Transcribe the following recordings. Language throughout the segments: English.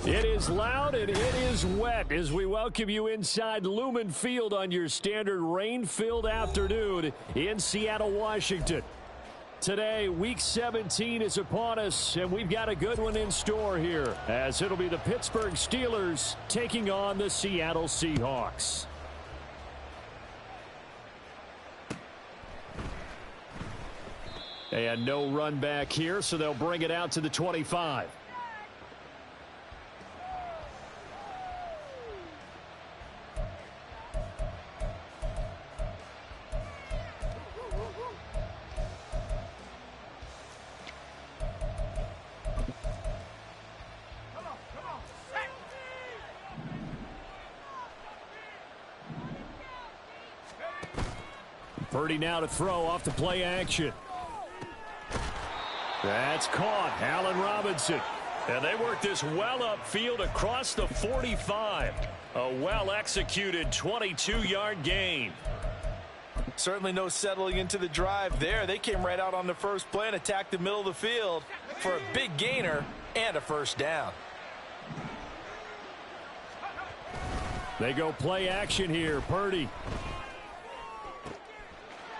It is loud and it is wet as we welcome you inside Lumen Field on your standard rain-filled afternoon in Seattle, Washington. Today, Week 17 is upon us, and we've got a good one in store here, as it'll be the Pittsburgh Steelers taking on the Seattle Seahawks. And no run back here, so they'll bring it out to the 25. Purdy now to throw off the play action. That's caught. Allen Robinson. And they work this well upfield across the 45. A well-executed 22-yard gain. Certainly no settling into the drive there. They came right out on the first play and attacked the middle of the field for a big gainer and a first down. They go play action here. Purdy.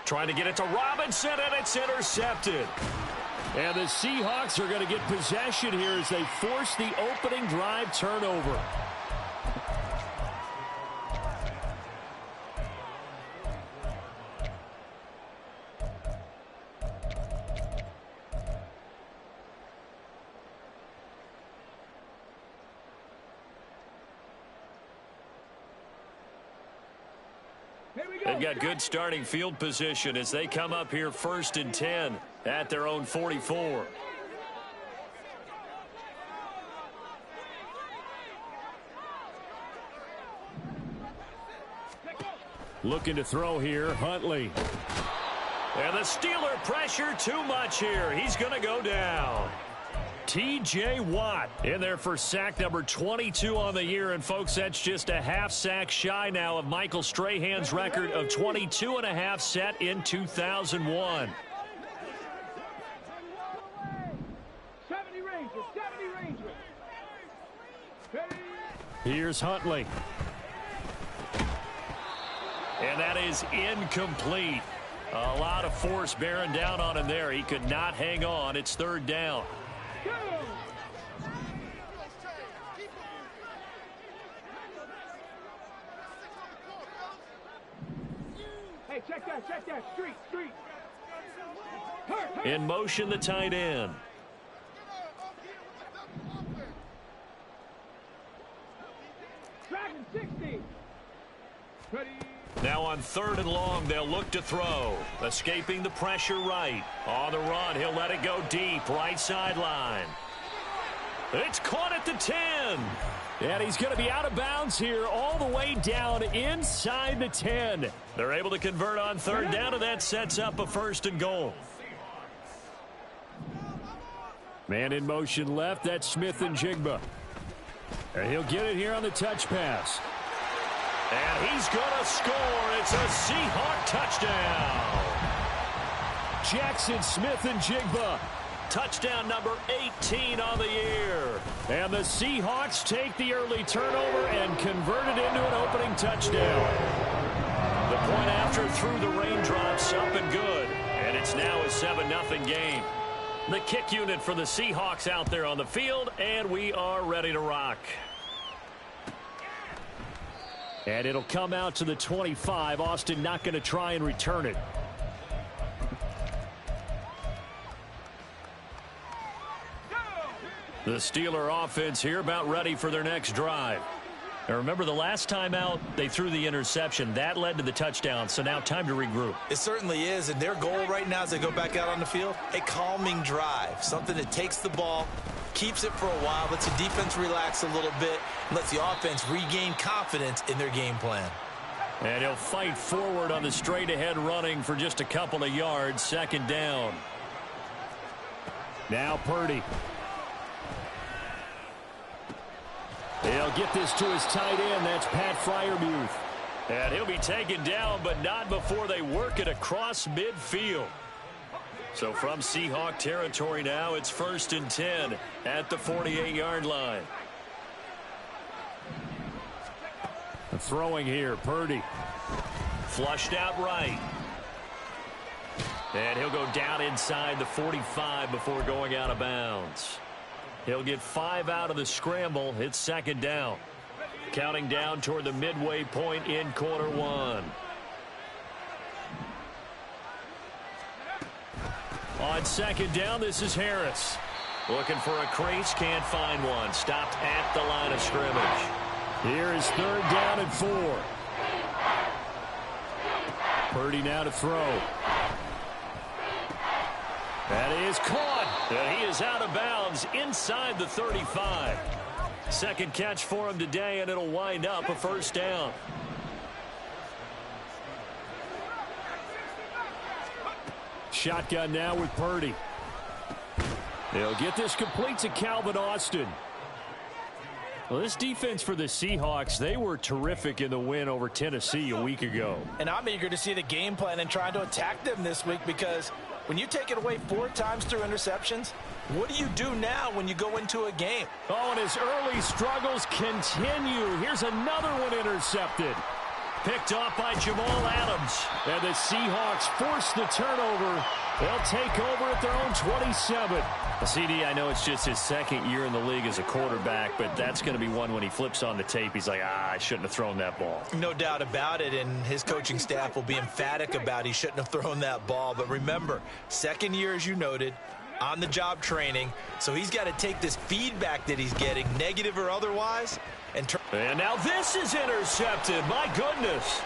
Trying to get it to Robinson, and it's intercepted. And the Seahawks are going to get possession here as they force the opening drive turnover. They've got good starting field position as they come up here 1st and 10 at their own 44. Looking to throw here, Huntley. And the Steeler pressure too much here. He's going to go down. T.J. Watt in there for sack number 22 on the year. And, folks, that's just a half sack shy now of Michael Strahan's record of 22 and a half set in 2001. 70 Rangers. Here's Huntley. And that is incomplete. A lot of force bearing down on him there. He could not hang on. It's 3rd down. Hey, check that. Street. In motion, the tight end. Dragon 60. Ready. Now on 3rd and long, they'll look to throw. Escaping the pressure right. On the run, he'll let it go deep. Right sideline. It's caught at the 10. And he's going to be out of bounds here all the way down inside the 10. They're able to convert on 3rd down, and that sets up a 1st and goal. Man in motion left. That's Smith-Njigba. And he'll get it here on the touch pass. And he's going to score. It's a Seahawk touchdown. Jackson Smith-Njigba. Touchdown number 18 on the year. And the Seahawks take the early turnover and convert it into an opening touchdown. The point after through the raindrops up and good. And it's now a 7-0 game. The kick unit for the Seahawks out there on the field, and we are ready to rock. And it'll come out to the 25. Austin not going to try and return it. The Steeler offense here about ready for their next drive. Now remember, the last time out, they threw the interception. That led to the touchdown, so now time to regroup. It certainly is, and their goal right now as they go back out on the field, a calming drive, something that takes the ball, keeps it for a while, lets the defense relax a little bit, and lets the offense regain confidence in their game plan. And he'll fight forward on the straight-ahead running for just a couple of yards, 2nd down. Now Purdy. He'll get this to his tight end. That's Pat Freiermuth. And he'll be taken down, but not before they work it across midfield. So from Seahawk territory now, it's 1st and 10 at the 48-yard line. Throwing here, Purdy. Flushed out right. And he'll go down inside the 45 before going out of bounds. He'll get 5 out of the scramble. It's second down. Counting down toward the midway point in quarter one. On second down, this is Harris. Looking for a crease, can't find one. Stopped at the line of scrimmage. Here is third down and 4. Purdy now to throw. That is caught. And he is out of bounds inside the 35. Second catch for him today, and it'll wind up a first down. Shotgun now with Purdy. They'll get this complete to Calvin Austin. Well, this defense for the Seahawks, they were terrific in the win over Tennessee a week ago. And I'm eager to see the game plan and trying to attack them this week, because when you take it away 4 times through interceptions, what do you do now when you go into a game? Oh, and his early struggles continue. Here's another one intercepted. Picked off by Jamal Adams. And the Seahawks force the turnover. They'll take over at their own 27. CD, I know it's just his second year in the league as a quarterback, but that's going to be one when he flips on the tape. He's like, I shouldn't have thrown that ball. No doubt about it, and his coaching staff will be emphatic about he shouldn't have thrown that ball. But remember, second year, as you noted, on-the-job training, so he's got to take this feedback that he's getting, negative or otherwise, and now this is intercepted. My goodness.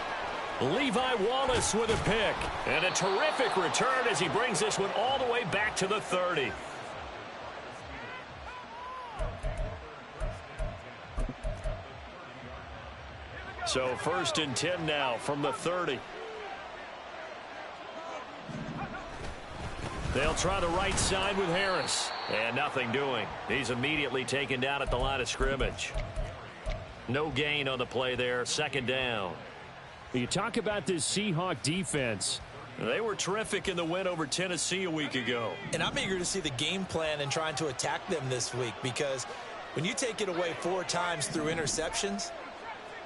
Levi Wallace with a pick. And a terrific return as he brings this one all the way back to the 30. So first and 10 now from the 30. They'll try the right side with Harris. And nothing doing. He's immediately taken down at the line of scrimmage. No gain on the play there. Second down. You talk about this Seahawk defense. They were terrific in the win over Tennessee a week ago. And I'm eager to see the game plan and trying to attack them this week, because when you take it away 4 times through interceptions,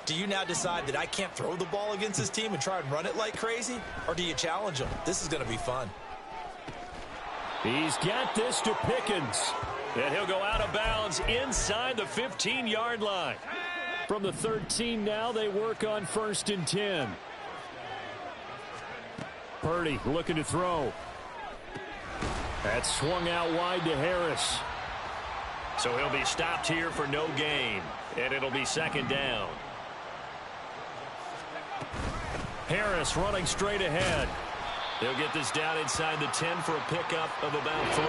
do you now decide that I can't throw the ball against this team and try and run it like crazy? Or do you challenge them? This is going to be fun. He's got this to Pickens. And he'll go out of bounds inside the 15-yard line. From the 13 now, they work on first and 10. Purdy looking to throw. That's swung out wide to Harris. So he'll be stopped here for no gain. And it'll be second down. Harris running straight ahead. They'll get this down inside the 10 for a pickup of about 3.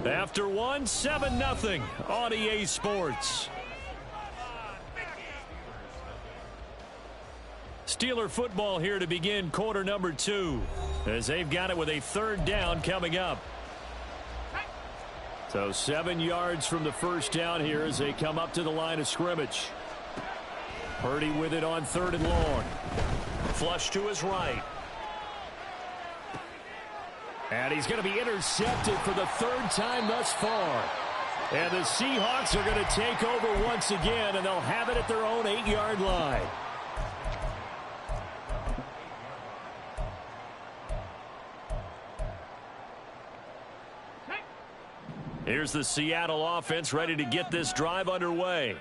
After one, 7-0 on EA Sports. Steeler football here to begin quarter number 2, as they've got it with a third down coming up. So 7 yards from the first down here as they come up to the line of scrimmage. Purdy with it on third and long. Flush to his right. And he's going to be intercepted for the 3rd time thus far. And the Seahawks are going to take over once again, and they'll have it at their own 8-yard line. Here's the Seattle offense ready to get this drive underway.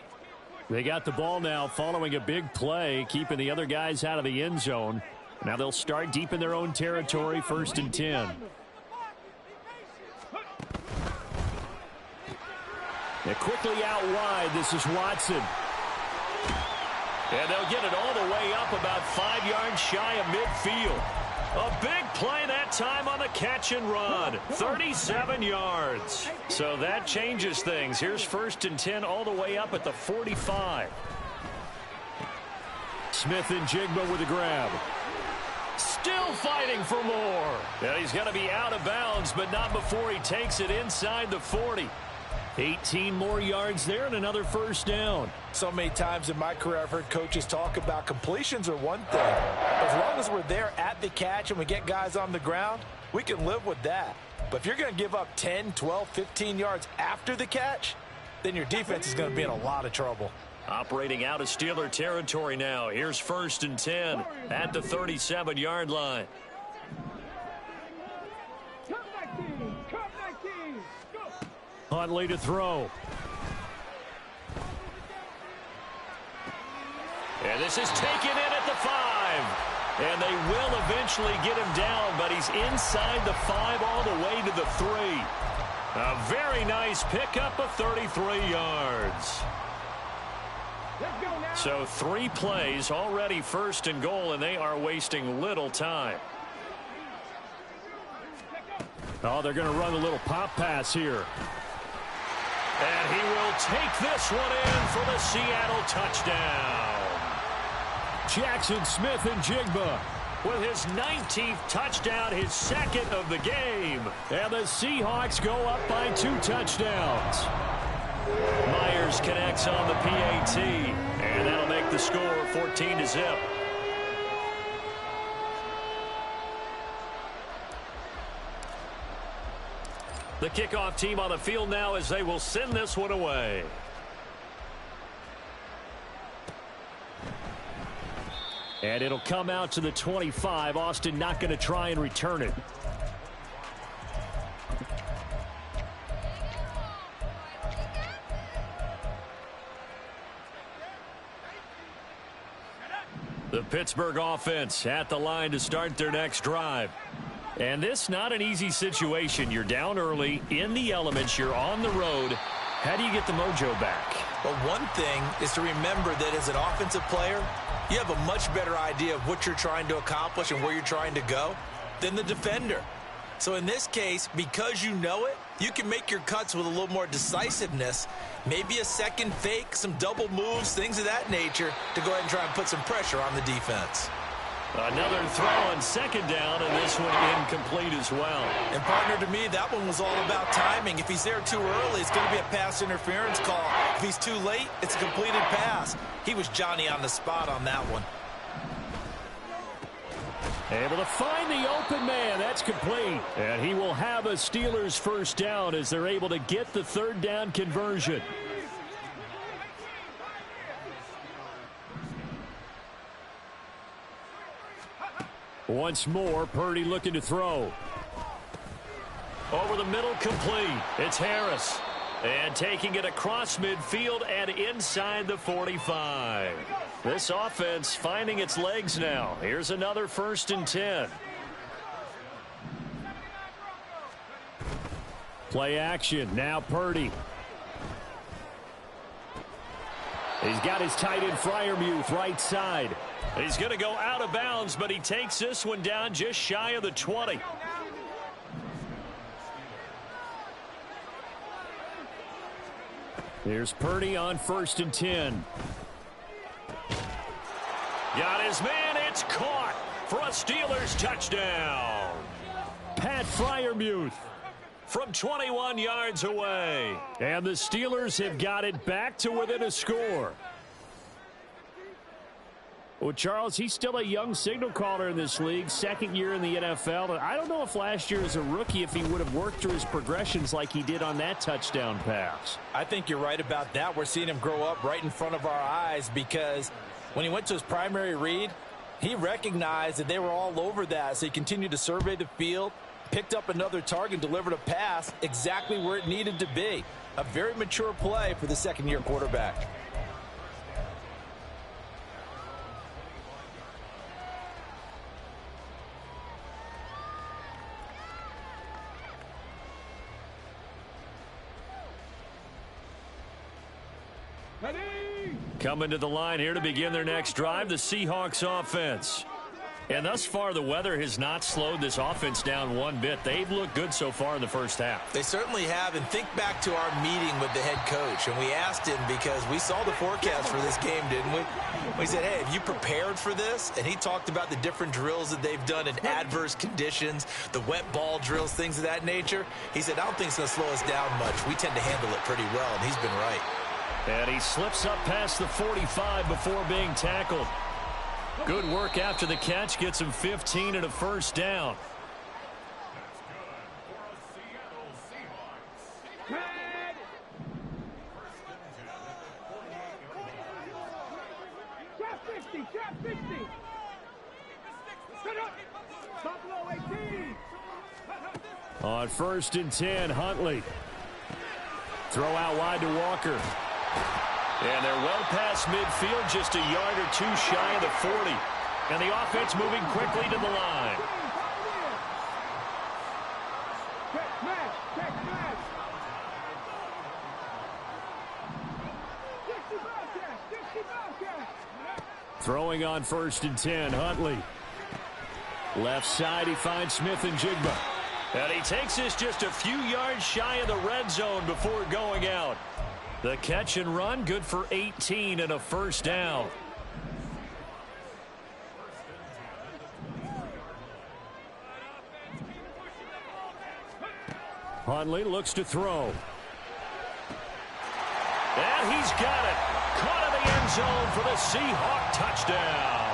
They got the ball now following a big play, keeping the other guys out of the end zone. Now they'll start deep in their own territory, first and 10. They're quickly out wide. This is Watson. And they'll get it all the way up about 5 yards shy of midfield. A big play that time on the catch and run. 37 yards. So that changes things. Here's first and 10 all the way up at the 45. Smith and Jigba with a grab. Still fighting for more. Yeah, he's going to be out of bounds, but not before he takes it inside the 40. 18 more yards there and another first down. So many times in my career I've heard coaches talk about completions are one thing. As long as we're there at the catch and we get guys on the ground, we can live with that. But if you're going to give up 10, 12, 15 yards after the catch, then your defense is going to be in a lot of trouble. Operating out of Steeler territory now. Here's 1st and 10 at the 37-yard line. Come 19, come 19, go. Huntley to throw. And this is taken in at the 5. And they will eventually get him down, but he's inside the 5 all the way to the 3. A very nice pickup of 33 yards. Let's go now. So 3 plays, already 1st and goal, and they are wasting little time. Oh, they're going to run a little pop pass here. And he will take this one in for the Seattle touchdown. Jackson Smith-Njigba With his 19th touchdown, his 2nd of the game. And the Seahawks go up by 2 touchdowns. Myers connects on the PAT. And that'll make the score 14-0. The kickoff team on the field now as they will send this one away. And it'll come out to the 25. Austin not going to try and return it. The Pittsburgh offense at the line to start their next drive. And this not an easy situation. You're down early, in the elements, you're on the road. How do you get the mojo back? Well, one thing is to remember that as an offensive player, you have a much better idea of what you're trying to accomplish and where you're trying to go than the defender. So in this case, because you know it, you can make your cuts with a little more decisiveness, maybe a second fake, some double moves, things of that nature, to go ahead and try and put some pressure on the defense. Another throw on 2nd down, and this one incomplete as well. And, partner, to me, that one was all about timing. If he's there too early, it's going to be a pass interference call. If he's too late, it's a completed pass. He was Johnny on the spot on that one. Able to find the open man. That's complete. And he will have a Steelers first down as they're able to get the 3rd down conversion. Once more, Purdy looking to throw. Over the middle, complete. It's Harris. And taking it across midfield and inside the 45. This offense finding its legs now. Here's another 1st and 10. Play action. Now Purdy. He's got his tight end Freiermuth right side. He's going to go out of bounds, but he takes this one down just shy of the 20. Here's Purdy on 1st and 10. Got his man. It's caught for a Steelers touchdown. Pat Freiermuth. From 21 yards away. And the Steelers have got it back to within a score. Well, Charles, he's still a young signal caller in this league, 2nd year in the NFL. And I don't know if last year as a rookie if he would have worked through his progressions like he did on that touchdown pass. I think you're right about that. We're seeing him grow up right in front of our eyes because when he went to his primary read, he recognized that they were all over that. So he continued to survey the field, picked up another target, delivered a pass exactly where it needed to be. A very mature play for the 2nd-year quarterback. Ready? Coming to the line here to begin their next drive, the Seahawks offense. And thus far, the weather has not slowed this offense down one bit. They've looked good so far in the first half. They certainly have, and think back to our meeting with the head coach, and we asked him because we saw the forecast for this game, didn't we? We said, hey, have you prepared for this? And he talked about the different drills that they've done in adverse conditions, the wet ball drills, things of that nature. He said, I don't think it's going to slow us down much. We tend to handle it pretty well, and he's been right. And he slips up past the 45 before being tackled. Good work after the catch. Gets him 15 and a first down. Trap 50, trap 50. Set up. Buffalo 18. On 1st and 10, Huntley. Throw out wide to Walker. And they're well past midfield, just a yard or two shy of the 40. And the offense moving quickly to the line. Check match, check match. 60 Bobcats, 60 Bobcats. Throwing on 1st and 10, Huntley. Left side, he finds Smith and Jigba. And he takes this just a few yards shy of the red zone before going out. The catch and run, good for 18 and a first down. Huntley looks to throw. And he's got it. Caught in the end zone for the Seahawk touchdown.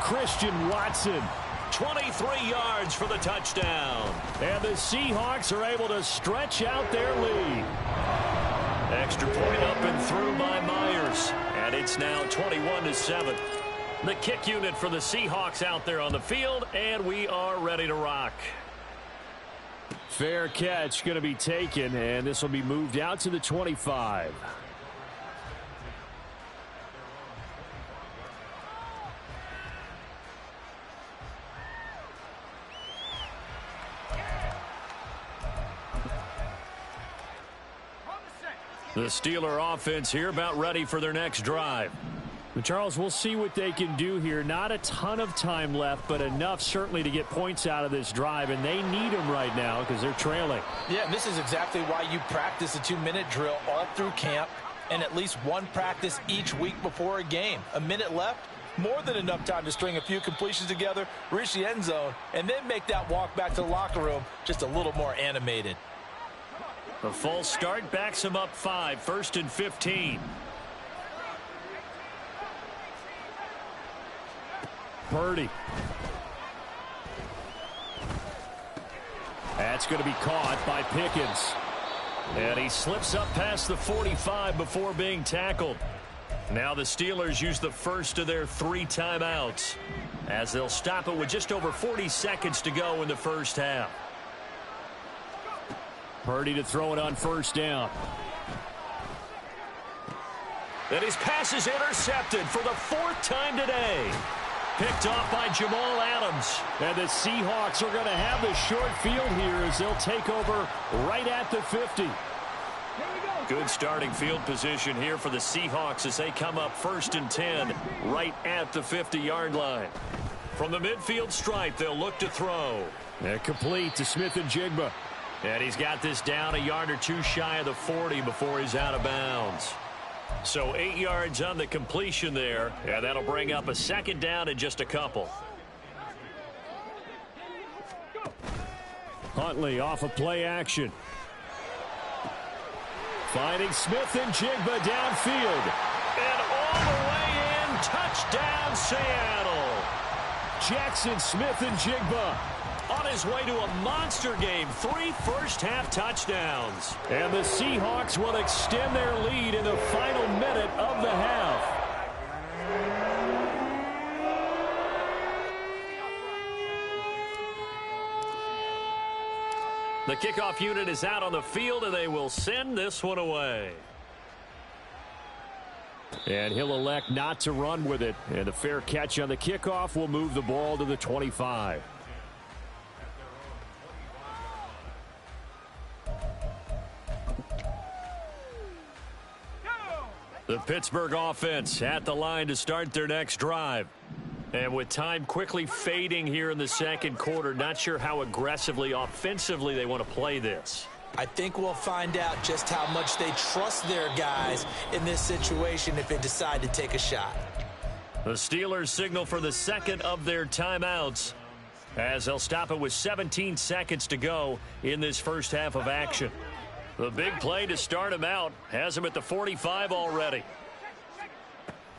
Christian Watson. 23 yards for the touchdown. And the Seahawks are able to stretch out their lead. Extra point up and through by Myers. And it's now 21-7. The kick unit for the Seahawks out there on the field, and we are ready to rock. Fair catch going to be taken, and this will be moved out to the 25. The Steeler offense here about ready for their next drive. But Charles, we'll see what they can do here. Not a ton of time left, but enough certainly to get points out of this drive, and they need them right now because they're trailing. Yeah, and this is exactly why you practice a 2-minute drill all through camp and at least one practice each week before a game. A minute left, more than enough time to string a few completions together, reach the end zone, and then make that walk back to the locker room just a little more animated. The false start backs him up 5, 1st and 15. Purdy. That's going to be caught by Pickens. And he slips up past the 45 before being tackled. Now the Steelers use the first of their 3 timeouts as they'll stop it with just over 40 seconds to go in the first half. Purdy to throw it on 1st down. And his pass is intercepted for the 4th time today. Picked off by Jamal Adams. And the Seahawks are going to have the short field here as they'll take over right at the 50. Good starting field position here for the Seahawks as they come up 1st and 10 right at the 50-yard line. From the midfield stripe, they'll look to throw. And complete to Smith and Jigba. And he's got this down a yard or two shy of the 40 before he's out of bounds. So 8 yards on the completion there, and that'll bring up a 2nd down in just a couple. Huntley off of play action. Finding Smith and Jigba downfield. And all the way in, touchdown Seattle. Jackson Smith and Jigba on his way to a monster game. 3 first-half touchdowns. And the Seahawks will extend their lead in the final minute of the half. The kickoff unit is out on the field, and they will send this one away. And he'll elect not to run with it. And a fair catch on the kickoff will move the ball to the 25. The Pittsburgh offense at the line to start their next drive. And with time quickly fading here in the second quarter, not sure how aggressively, offensively they want to play this. I think we'll find out just how much they trust their guys in this situation if they decide to take a shot. The Steelers signal for the second of their timeouts as they'll stop it with 17 seconds to go in this first half of action. The big play to start him out has him at the 45 already.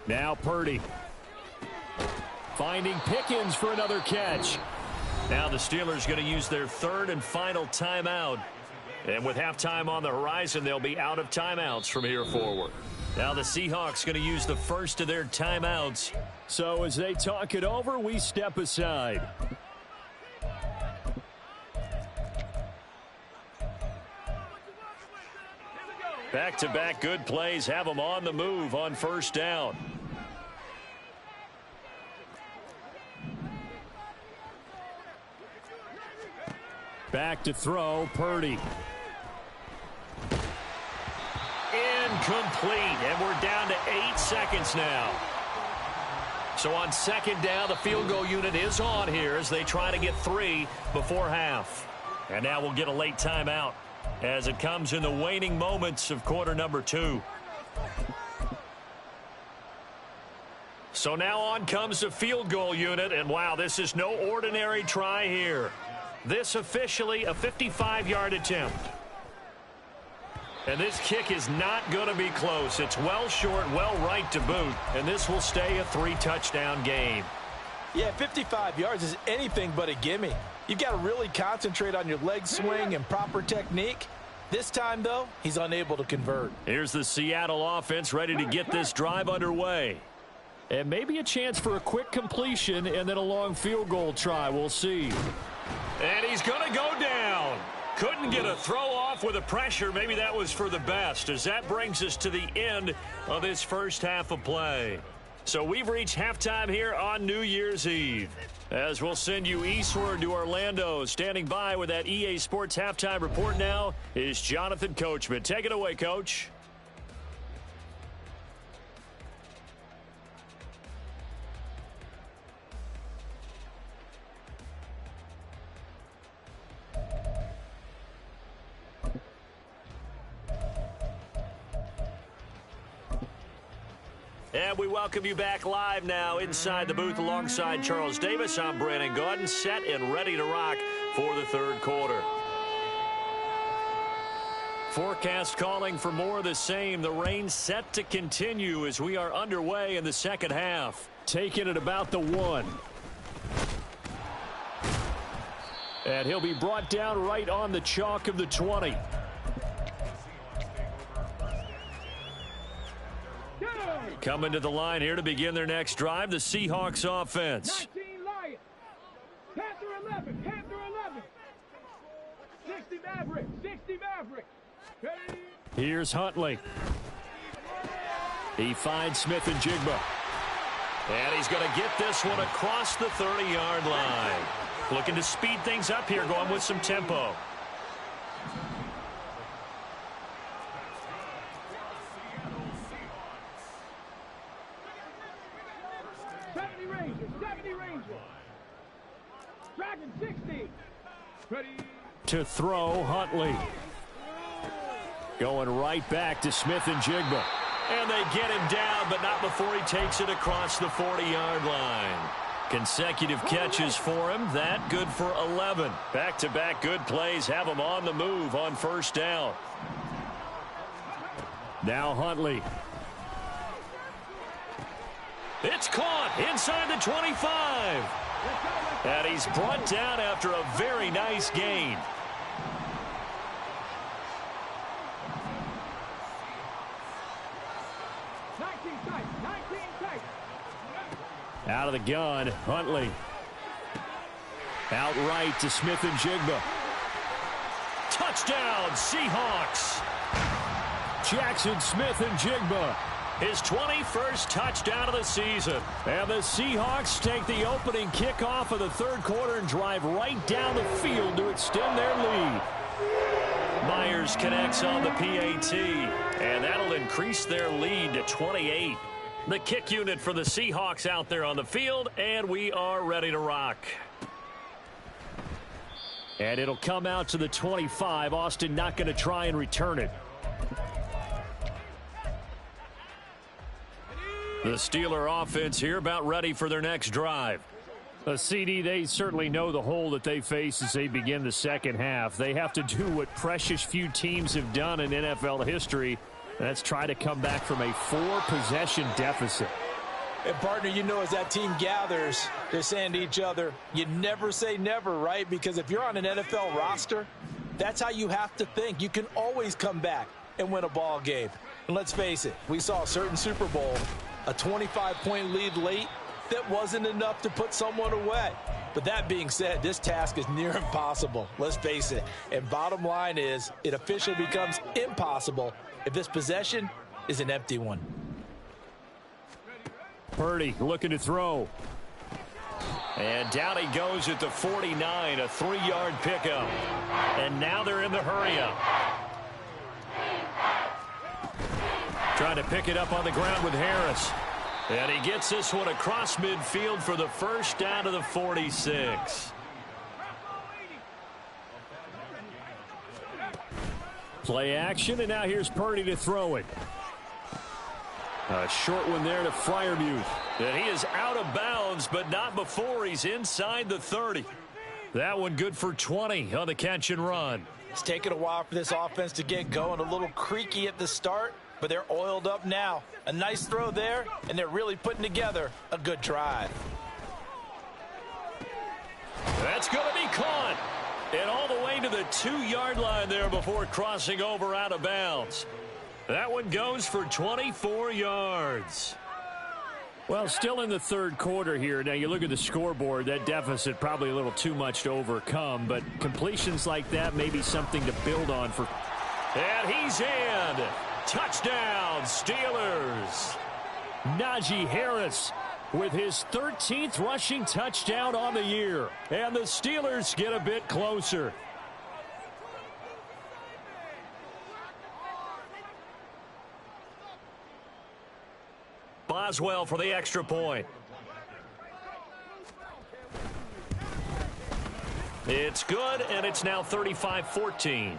Now Purdy. Finding Pickens for another catch. Now the Steelers going to use their third and final timeout. And with halftime on the horizon, they'll be out of timeouts from here forward. Now the Seahawks going to use the first of their timeouts. So as they talk it over, we step aside. Back-to-back good plays have them on the move on first down. Back to throw, Purdy. Incomplete, and we're down to 8 seconds now. So on second down, the field goal unit is on here as they try to get 3 before half. And now we'll get a late timeout as it comes in the waning moments of quarter number 2. So now on comes the field goal unit, and wow, this is no ordinary try here. This officially a 55-yard attempt. And this kick is not going to be close. It's well short, well right to boot, and this will stay a 3-touchdown game. Yeah, 55 yards is anything but a gimme. You've got to really concentrate on your leg swing and proper technique. This time, though, he's unable to convert. Here's the Seattle offense ready to get this drive underway. And maybe a chance for a quick completion and then a long field goal try. We'll see. And he's going to go down. Couldn't get a throw off with the pressure. Maybe that was for the best, as that brings us to the end of this first half of play. So we've reached halftime here on New Year's Eve, as we'll send you eastward to Orlando. Standing by with that EA Sports halftime report now is Jonathan Coachman. Take it away, Coach. And we welcome you back live now inside the booth alongside Charles Davis. I'm Brandon Gaudin, set and ready to rock for the third quarter. Forecast calling for more of the same. The rain set to continue as we are underway in the second half. Taking it about the 1. And he'll be brought down right on the chalk of the 20. Coming to the line here to begin their next drive, the Seahawks offense. 19 Lions. Panther 11. Panther 11. 60 Mavericks. 60 Mavericks. Ready? Here's Huntley. He finds Smith and Jigba. And he's going to get this one across the 30-yard line. Looking to speed things up here, going with some tempo. Dragon 60. Ready. To throw, Huntley. Going right back to Smith and Jigba. And they get him down, but not before he takes it across the 40-yard line. Consecutive catches for him. That good for 11. Back-to-back good plays have him on the move on first down. Now Huntley. It's caught inside the 25. And he's brought down after a very nice gain. Out of the gun, Huntley. Outright to Smith and Jigba. Touchdown, Seahawks. Jackson Smith and Jigba. His 21st touchdown of the season. And the Seahawks take the opening kickoff of the third quarter and drive right down the field to extend their lead. Myers connects on the PAT, and that'll increase their lead to 28. The kick unit for the Seahawks out there on the field, and we are ready to rock. And it'll come out to the 25. Austin not going to try and return it. The Steeler offense here about ready for their next drive. CD, they certainly know the hole that they face as they begin the second half. They have to do what precious few teams have done in NFL history. That's try to come back from a 4-possession deficit. And, partner, you know as that team gathers, they're saying to each other, you never say never, right? Because if you're on an NFL roster, that's how you have to think. You can always come back and win a ball game. And let's face it, we saw a certain Super Bowl, a 25-point lead late, that wasn't enough to put someone away. But that being said, this task is near impossible. Let's face it. And bottom line is, it officially becomes impossible if this possession is an empty one. Purdy looking to throw. And down he goes at the 49, a 3-yard pickup. And now they're in the hurry-up. Trying to pick it up on the ground with Harris. And he gets this one across midfield for the first down to the 46. Play action, and now here's Purdy to throw it. A short one there to Freiermuth. And he is out of bounds, but not before he's inside the 30. That one good for 20 on the catch and run. It's taken a while for this offense to get going. A little creaky at the start, but they're oiled up now. A nice throw there, and they're really putting together a good drive. That's going to be caught. And all the way to the 2-yard line there before crossing over out of bounds. That one goes for 24 yards. Well, still in the third quarter here. Now, you look at the scoreboard, that deficit probably a little too much to overcome, but completions like that may be something to build on for. And he's in. Touchdown, Steelers. Najee Harris with his 13th rushing touchdown on the year. And the Steelers get a bit closer. Boswell for the extra point. It's good, and it's now 35-14.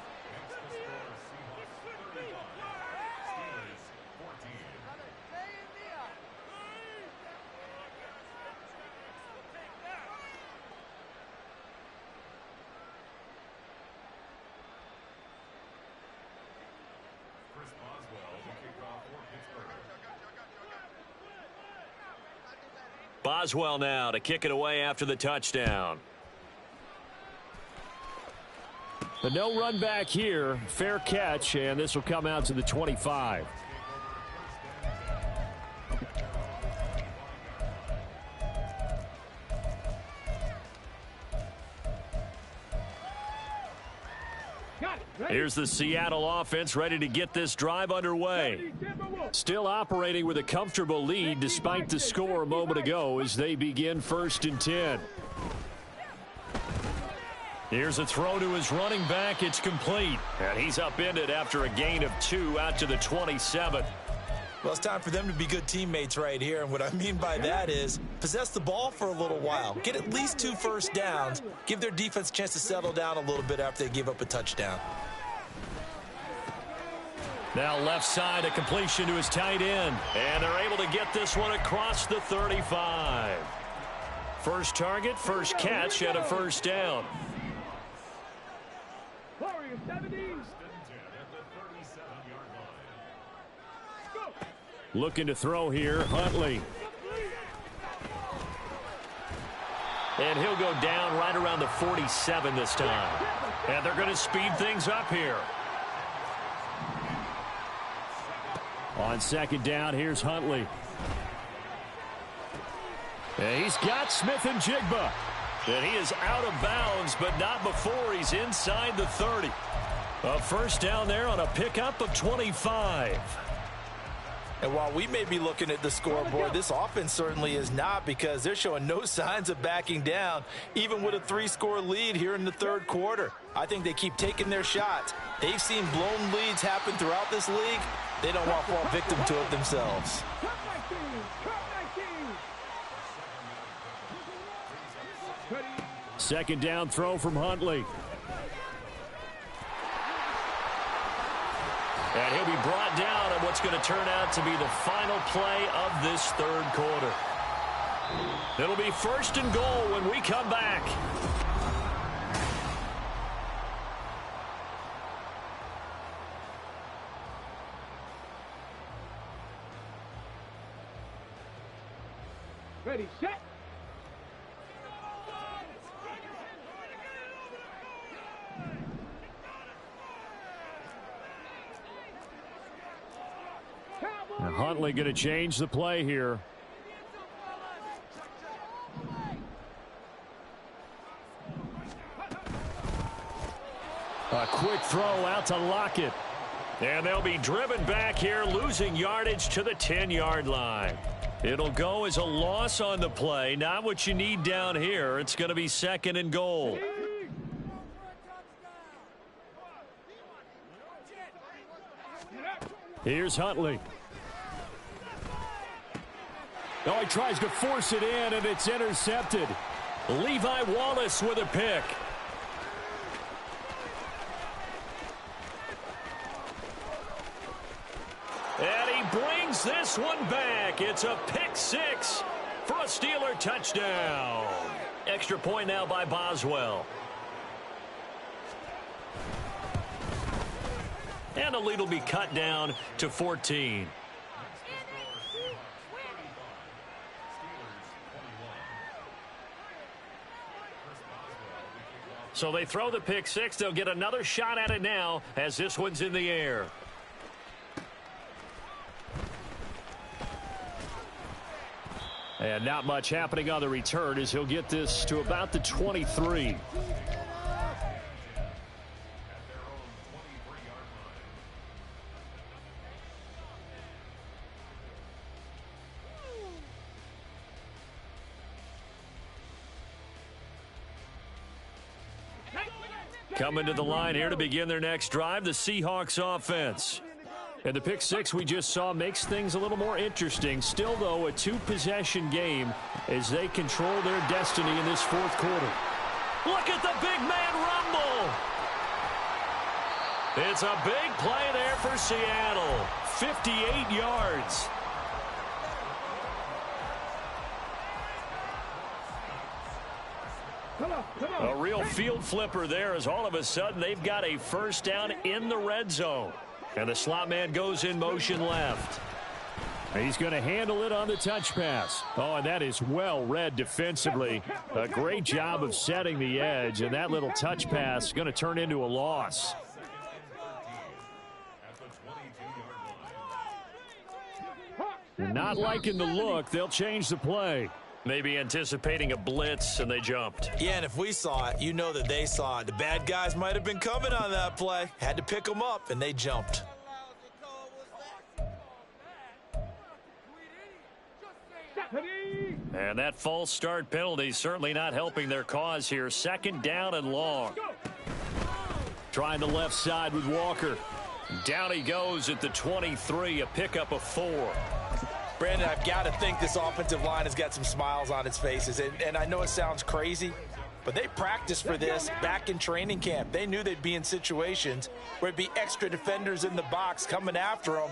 Boswell now to kick it away after the touchdown. But no run back here. Fair catch, and this will come out to the 25. Here's the Seattle offense ready to get this drive underway. Still operating with a comfortable lead despite the score a moment ago as they begin 1st and 10. Here's a throw to his running back. It's complete. And he's upended after a gain of 2 out to the 27. Well, it's time for them to be good teammates right here. And what I mean by that is possess the ball for a little while. Get at least 2 first downs. Give their defense a chance to settle down a little bit after they give up a touchdown. Now left side, a completion to his tight end. And they're able to get this one across the 35. First target, first catch, and a first down. Looking to throw here, Huntley. And he'll go down right around the 47 this time. And they're going to speed things up here. On 2nd down, here's Huntley. And he's got Smith-Njigba. And he is out of bounds, but not before he's inside the 30. A first down there on a pickup of 25. And while we may be looking at the scoreboard, this offense certainly is not, because they're showing no signs of backing down, even with a 3-score lead here in the third quarter. I think they keep taking their shots. They've seen blown leads happen throughout this league. They don't want to fall victim to it themselves. Second down throw from Huntley. And he'll be brought down on what's going to turn out to be the final play of this third quarter. It'll be 1st and goal when we come back. Ready, set. Now Huntley going to change the play here. A quick throw out to Lockett. And they'll be driven back here, losing yardage to the 10-yard line. It'll go as a loss on the play. Not what you need down here. It's going to be 2nd and goal. Here's Huntley. Oh, he tries to force it in, and it's intercepted. Levi Wallace with a pick. And he brings this one back. It's a pick 6 for a Steeler touchdown. Extra point now by Boswell. And the lead will be cut down to 14. So they throw the pick 6. They'll get another shot at it now as this one's in the air. And not much happening on the return as he'll get this to about the 23. Coming to the line here to begin their next drive, the Seahawks offense. And the pick 6 we just saw makes things a little more interesting. Still, though, a 2-possession game as they control their destiny in this 4th quarter. Look at the big man rumble. It's a big play there for Seattle. 58 yards. A real field flipper there as all of a sudden they've got a first down in the red zone. And the slot man goes in motion left. He's going to handle it on the touch pass. Oh, and that is well read defensively. A great job of setting the edge, and that little touch pass is going to turn into a loss. Not liking the look. They'll change the play. Maybe anticipating a blitz, and they jumped. Yeah, and if we saw it, you know that they saw it. The bad guys might have been coming on that play. Had to pick them up, and they jumped. And that false start penalty certainly not helping their cause here. 2nd down and long. Trying the left side with Walker. Down he goes at the 23, a pickup of 4. Brandon, I've got to think this offensive line has got some smiles on its faces. And I know it sounds crazy, but they practiced for this back in training camp. They knew they'd be in situations where it'd be extra defenders in the box coming after them,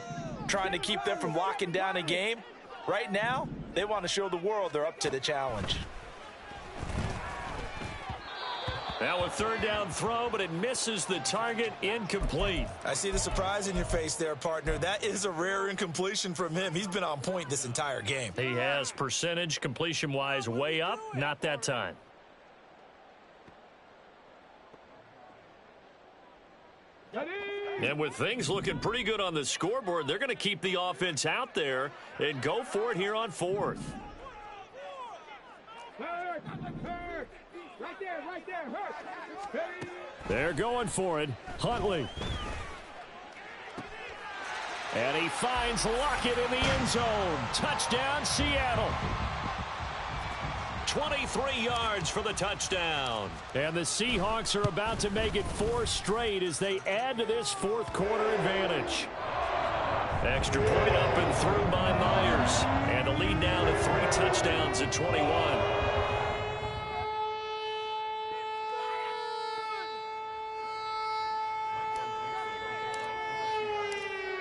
trying to keep them from locking down a game. Right now, they want to show the world they're up to the challenge. Now a 3rd down throw, but it misses the target, incomplete. I see the surprise in your face there, partner. That is a rare incompletion from him. He's been on point this entire game. He has percentage completion-wise way up, not that time. And with things looking pretty good on the scoreboard, they're going to keep the offense out there and go for it here on 4th. Right there, Hurt. They're going for it. Huntley. And he finds Lockett in the end zone. Touchdown, Seattle. 23 yards for the touchdown. And the Seahawks are about to make it 4 straight as they add to this 4th quarter advantage. Extra point up and through by Myers. And a lead down to 3 touchdowns at 21.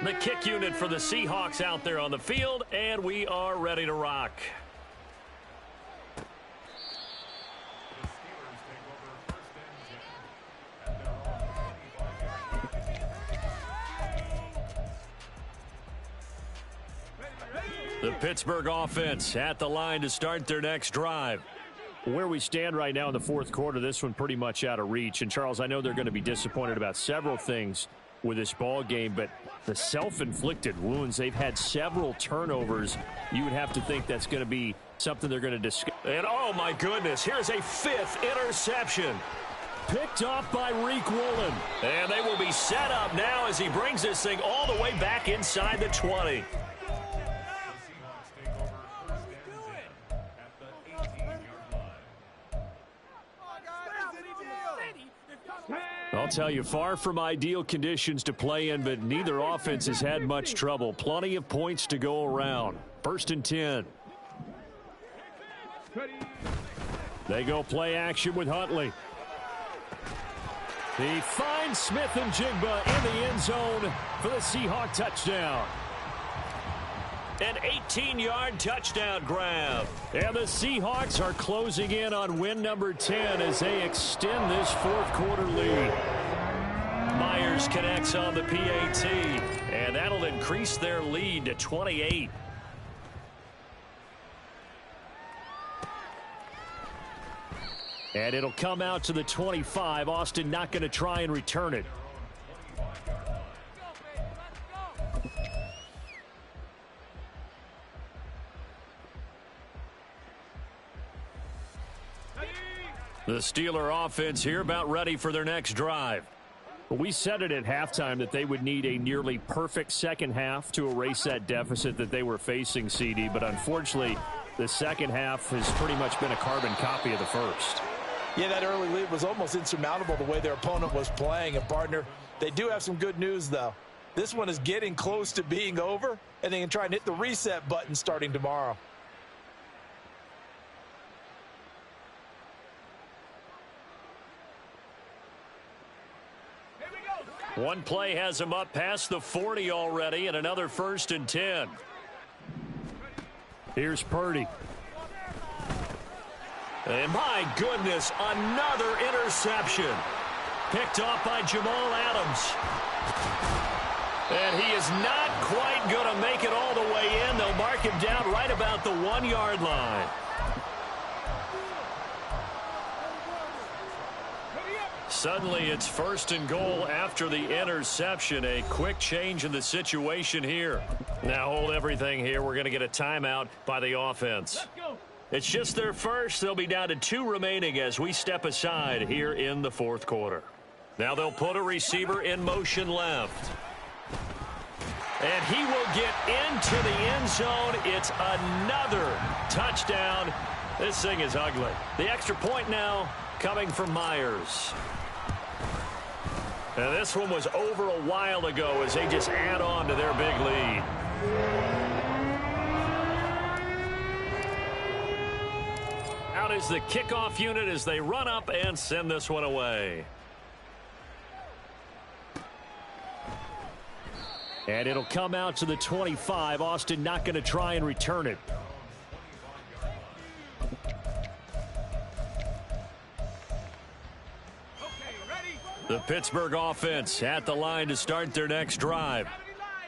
The kick unit for the Seahawks out there on the field, and we are ready to rock. The Pittsburgh offense at the line to start their next drive. Where we stand right now in the fourth quarter, this one pretty much out of reach. And, Charles, I know they're going to be disappointed about several things with this ball game, but the self-inflicted wounds, they've had several turnovers. You would have to think that's going to be something they're going to discuss. And, oh, my goodness, here's a fifth interception. Picked off by Reek Woolen. And they will be set up now as he brings this thing all the way back inside the 20. I'll tell you, far from ideal conditions to play in, but neither offense has had much trouble. Plenty of points to go around. 1st and 10. They go play action with Huntley. He finds Smith and Jigba in the end zone for the Seahawk touchdown. An 18-yard touchdown grab. And the Seahawks are closing in on win number 10 as they extend this fourth quarter lead. Myers connects on the PAT, and that'll increase their lead to 28. And it'll come out to the 25. Austin not going to try and return it. The Steeler offense here about ready for their next drive. We said it at halftime that they would need a nearly perfect second half to erase that deficit that they were facing, CD. But unfortunately, the second half has pretty much been a carbon copy of the first. Yeah, that early lead was almost insurmountable the way their opponent was playing. And, partner, they do have some good news, though. This one is getting close to being over, and they can try and hit the reset button starting tomorrow. One play has him up past the 40 already, and another 1st and 10. Here's Purdy. And my goodness, another interception. Picked off by Jamal Adams. And he is not quite going to make it all the way in. They'll mark him down right about the 1-yard line. Suddenly it's 1st and goal after the interception. A quick change in the situation here. Now hold everything here. We're going to get a timeout by the offense. It's just their first. They'll be down to 2 remaining as we step aside here in the fourth quarter. Now they'll put a receiver in motion left. And he will get into the end zone. It's another touchdown. This thing is ugly. The extra point now coming from Myers. And this one was over a while ago as they just add on to their big lead. Out is the kickoff unit as they run up and send this one away. And it'll come out to the 25. Austin not going to try and return it. The Pittsburgh offense at the line to start their next drive.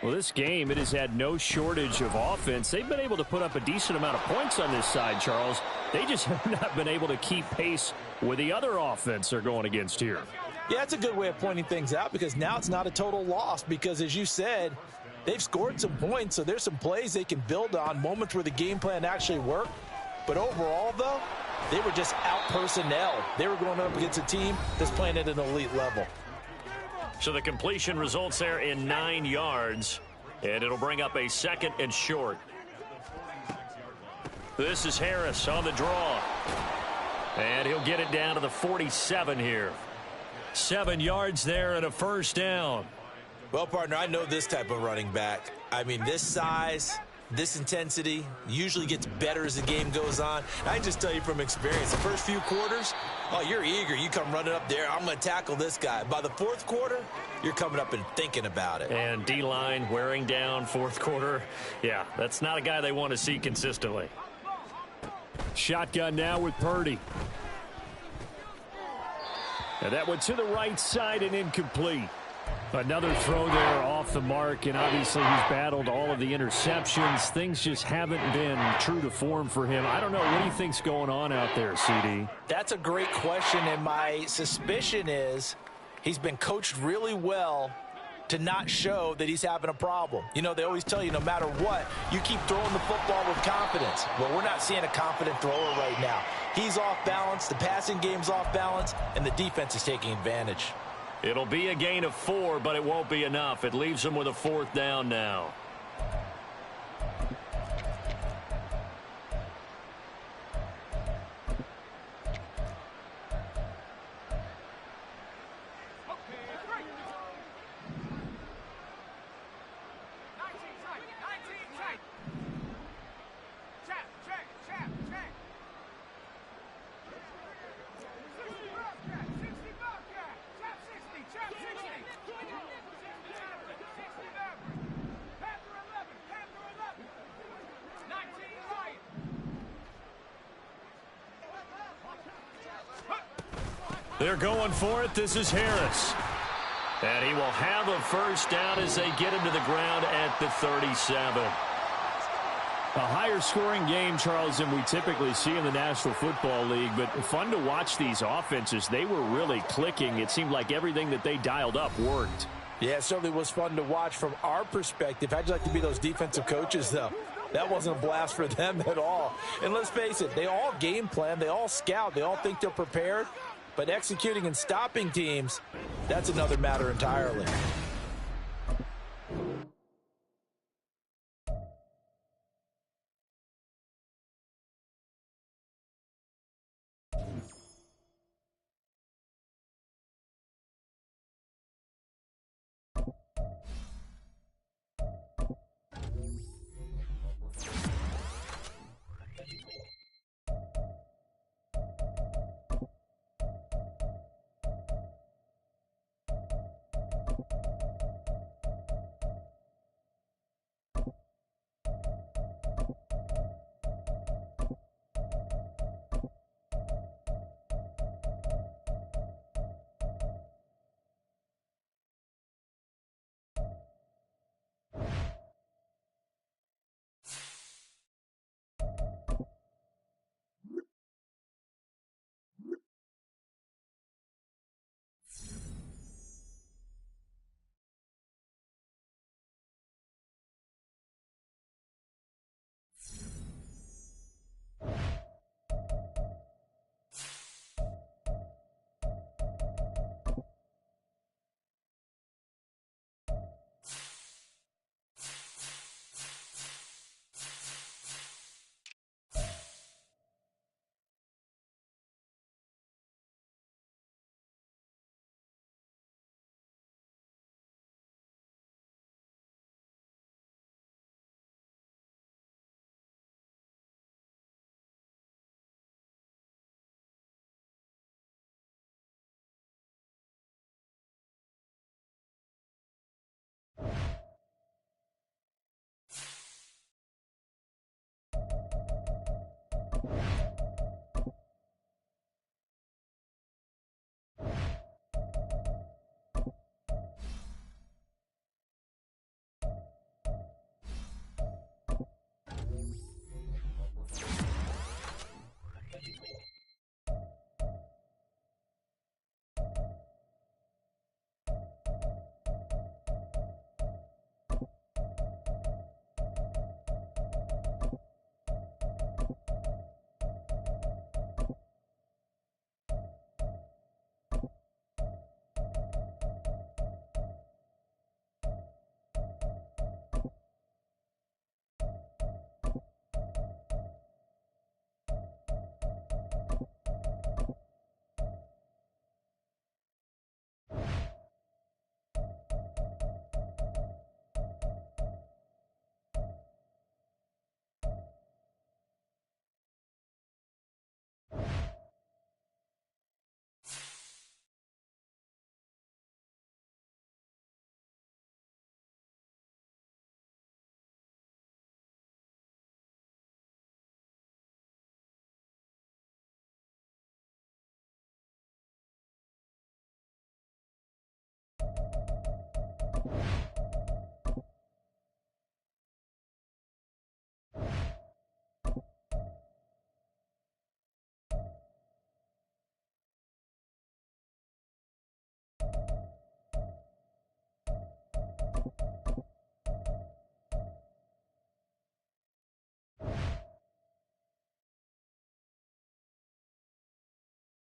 Well, this game, it has had no shortage of offense. They've been able to put up a decent amount of points on this side, Charles. They just have not been able to keep pace with the other offense they're going against here. Yeah, that's a good way of pointing things out because now it's not a total loss because, as you said, they've scored some points, so there's some plays they can build on, moments where the game plan actually worked. But overall, though, they were just out-personnel. They were going up against a team that's playing at an elite level. So the completion results there in 9 yards, and it'll bring up a 2nd and short. This is Harris on the draw. And he'll get it down to the 47 here. 7 yards there and a 1st down. Well, partner, I know this type of running back. I mean, this size, This intensity usually gets better as the game goes on. I can just tell you from experience, the first few quarters, oh, you're eager. You come running up there, I'm going to tackle this guy. By the fourth quarter, you're coming up and thinking about it. And D-line wearing down fourth quarter. Yeah, that's not a guy they want to see consistently. Shotgun now with Purdy. And that went to the right side and incomplete. Another throw there off the mark, and obviously he's battled all of the interceptions. Things just haven't been true to form for him. I don't know. What do you think's going on out there, CD? That's a great question, and my suspicion is he's been coached really well to not show that he's having a problem. You know, they always tell you no matter what, you keep throwing the football with confidence. Well, we're not seeing a confident thrower right now. He's off balance, the passing game's off balance, and the defense is taking advantage. It'll be a gain of 4, but it won't be enough. It leaves them with a 4th down now. They're going for it. This is Harris. And he will have a first down as they get him to the ground at the 37. A higher scoring game, Charles, than we typically see in the National Football League, but fun to watch these offenses. They were really clicking. It seemed like everything that they dialed up worked. Yeah, it certainly was fun to watch from our perspective. How'd you like to be those defensive coaches, though? That wasn't a blast for them at all. And let's face it, they all game plan, they all scout, they all think they're prepared. But executing and stopping teams, that's another matter entirely.